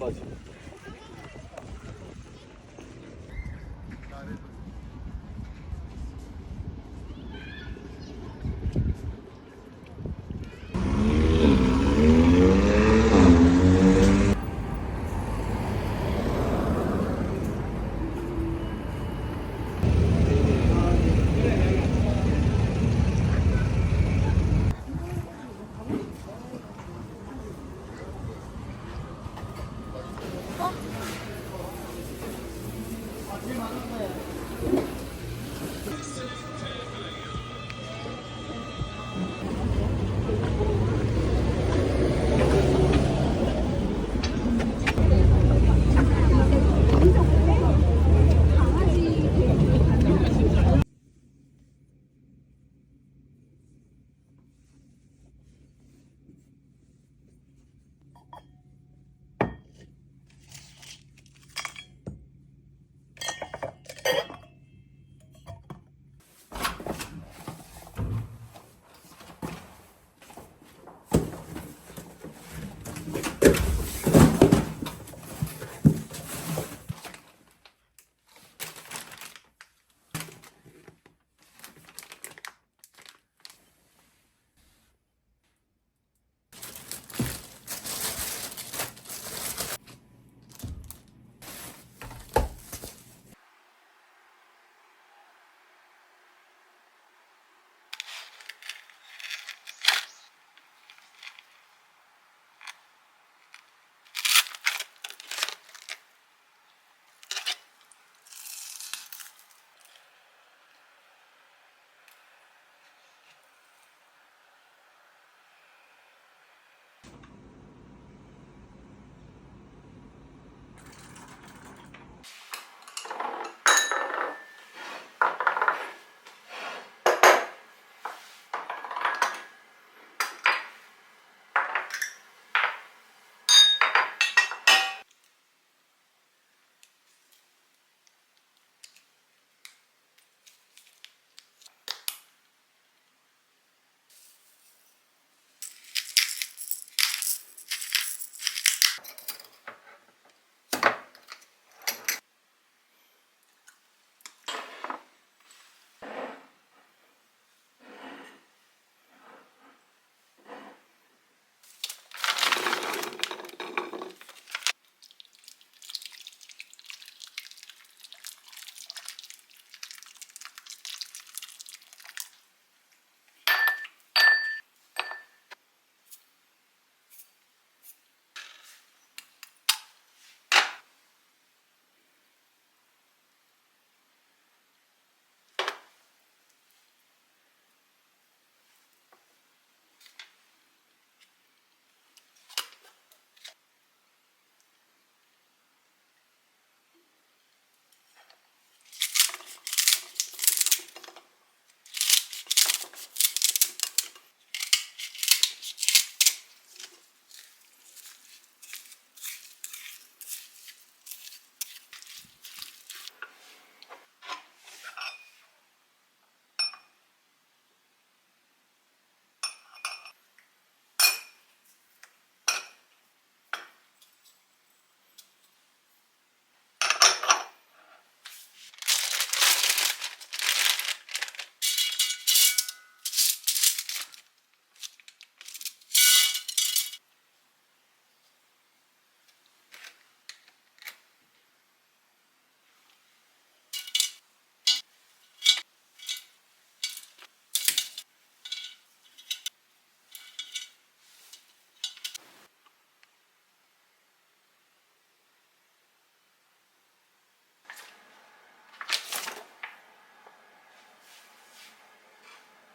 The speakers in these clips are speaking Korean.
바지.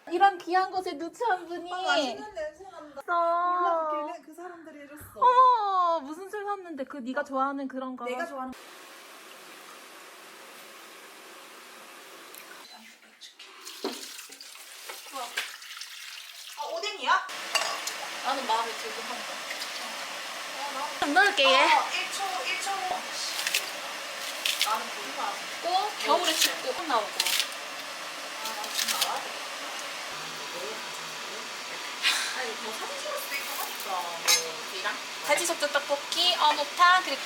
이런 귀한 곳에 누추한 분이 맛있는 냄새 난다. 있어. 몰라, 걔네 그 사람들이 해줬어. 어머, 무슨 술 샀는데 그 네가 좋아하는 그런 거. 내가 좋아하는. 아, 오뎅이야? 나는 마음에 들고 한다. 좀 넣을게 얘. 1초. 나는 보지 마. 고 겨울에 춥고 흙 나오고. 아, 나 지금 나와야 돼. 아니, 뭐 사진 찍을 수도 있고 하니까 뭐 이랑 갈치속젓 떡볶이, 어묵탕, 그리고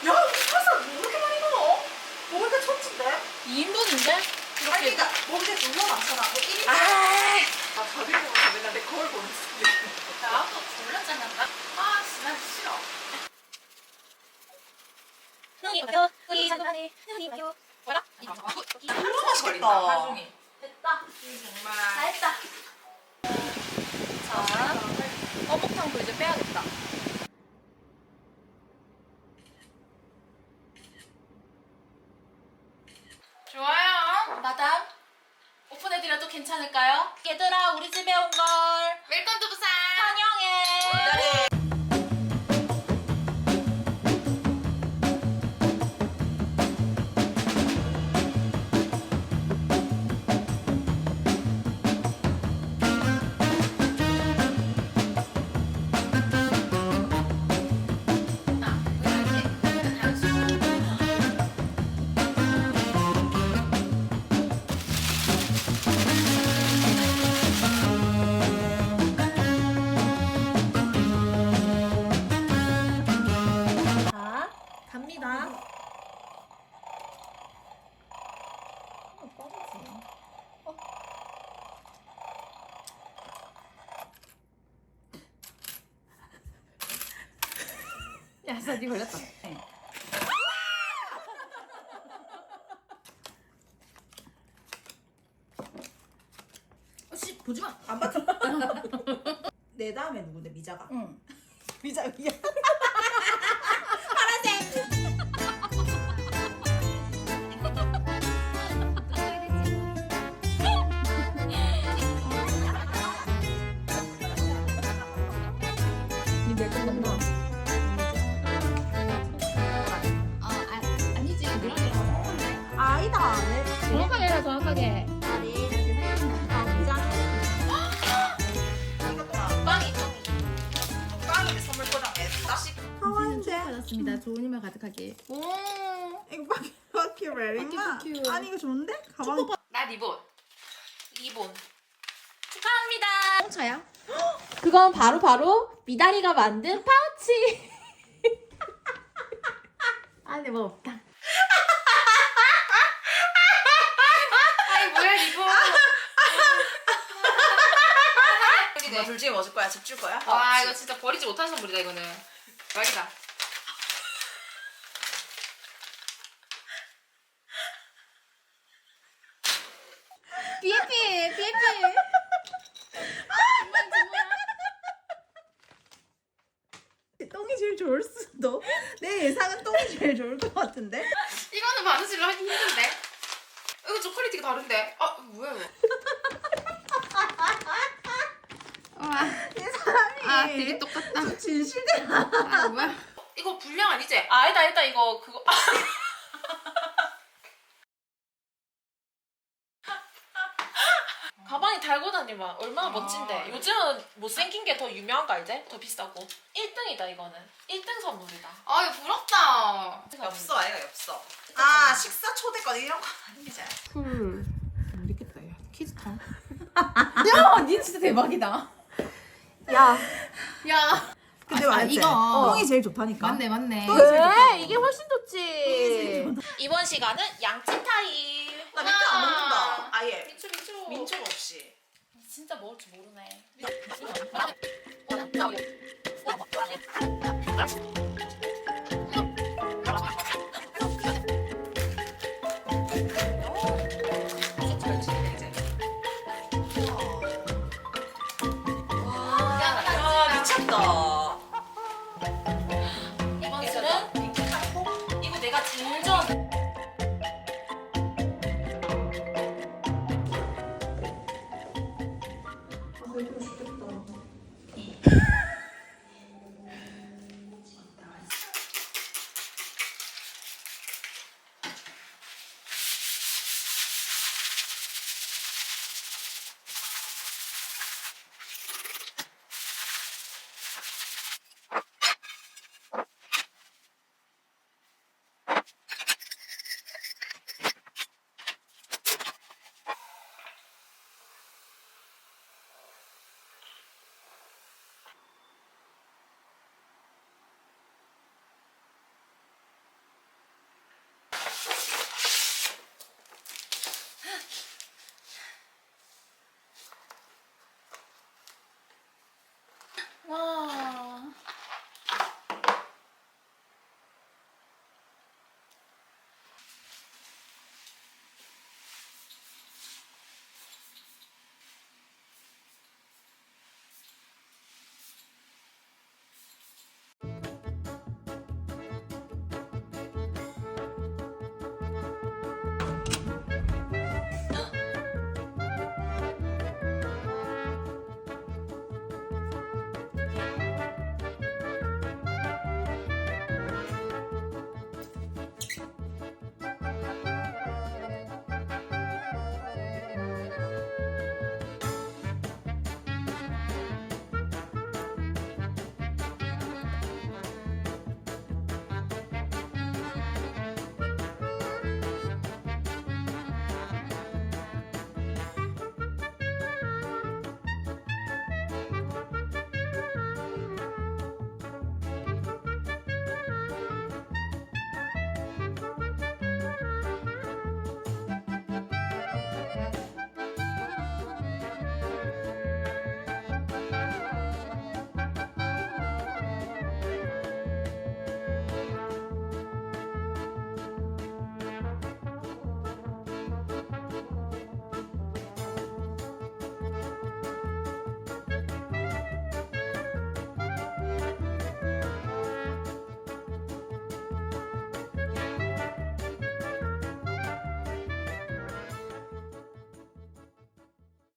야 사실 뭐 이렇게 많이 넣어? 뭐 이렇게 천진데? 2인분인데? 아니 이렇게. 그러니까 뭐 이게 존나 많잖아. 뭐 1인분. 아, 나 다들 보면서 맨날 내 거울 보는 데 나도 졸라 짠난다. 아, 난 싫어. 흥이 마요, 우리 장난이 흥이 마요. 뭐라? 너무 맛있겠다. 하중이. 됐다. 다 정말. 했다. 자, 어묵탕도 이제 빼야겠다. 좋아요. 마담. 오픈해드려도 괜찮을까요? 얘들아, 우리 집에 온 걸. 웰컴 투 부산. 환영해. 자, 갑니다. 야, 사디 걸렸다. 씨, 보지 마. 안 봤어. 내 다음에 누군데 미자가? 응. 미자 위야. 니내 끝난다. 아니지. 아니다. 정확하게 해라, 정확하게. 빵이 빵이 선물 포장했다. 하와인데. 받았습니다. 좋은 힘을 가득하게. 오. 이거 바퀴 웨링마. 큐. 아니 이거 좋은데? 가방. 나 리본. 리본. 축하합니다. 홍차야? 그건 바로 미다리가 만든 파우치. 안에 뭐 없다. 아이 뭐야 리본. 너둘 중에 뭐 줄 거야? 집 줄 거야? 와 이거 진짜 버리지 못한 선물이다 이거는. 대박이다. BFP. 똥이 제일 좋을 수도. 내 예상은 똥이 제일 좋을 것 같은데. 이거는 바느질을 하기 힘든데. 이거 좀 퀄리티가 다른데. 아 뭐야 이거. 이 사람이 되게 똑같다. 좀 진실돼. 아 뭐야? 이거 불량 아니지? 아 아니다 이거 그거. 가방에 달고 다니면 얼마나 멋진데. 요즘은 못생긴 게 더 유명한 거 알지? 더 비싸고. 1등이다 이거는. 1등 선물이다. 아 이거 부럽다. 엽서 아이가 엽서. 아 식사 초대권 이런 거 아니지? 쿨. 모르겠다 야. 키즈탕. 야, 니 진짜 대박이다. 야. 근데 아, 맞지? 이거. 똥이 제일 좋다니까. 맞네. 왜? 이게 훨씬 제일 좋지. 이번 시간은 양치 타임. 나 민트 안 먹는다. 아예. 민초. 민초 없이. 진짜 먹을 줄 모르네.